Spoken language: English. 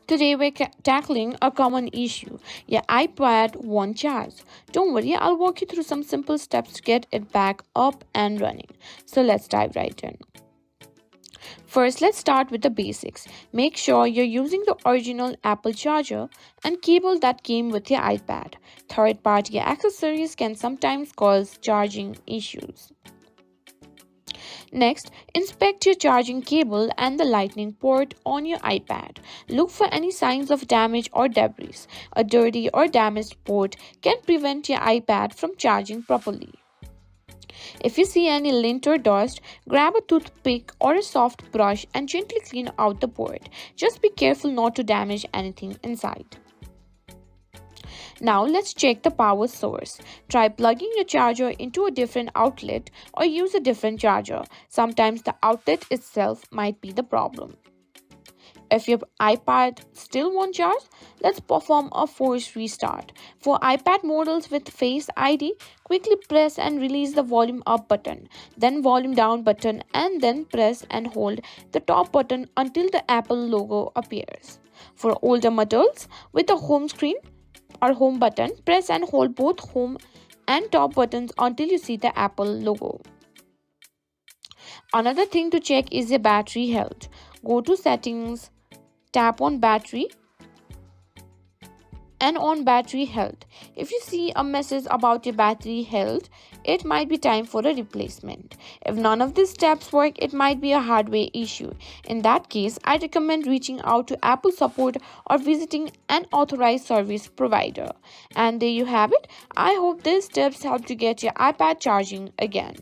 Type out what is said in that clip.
Today we're tackling a common issue. Your iPad won't charge. Don't worry, I'll walk you through some simple steps to get it back up and running. So let's dive right in. First, let's start with the basics. Make sure you're using the original Apple charger and cable that came with your iPad. Third-party accessories can sometimes cause charging issues. Next, inspect your charging cable and the lightning port on your iPad. Look for any signs of damage or debris. A dirty or damaged port can prevent your iPad from charging properly. If you see any lint or dust, grab a toothpick or a soft brush and gently clean out the port. Just be careful not to damage anything inside. Now let's check the power source. Try plugging your charger into a different outlet or use a different charger. Sometimes the outlet itself might be the problem. If your iPad still won't charge, let's perform a force restart. For iPad models with Face ID, quickly press and release the volume up button, then volume down button, and then press and hold the top button until the Apple logo appears. For older models with the home screen or home button, press and hold both home and top buttons until you see the Apple logo. Another thing to check is your battery health. Go to settings, tap on battery and on battery health. If you see a message about your battery health, it might be time for a replacement. If none of these steps work, it might be a hardware issue. In that case, I recommend reaching out to Apple support or visiting an authorized service provider. And there you have it. I hope these tips help to get your iPad charging again.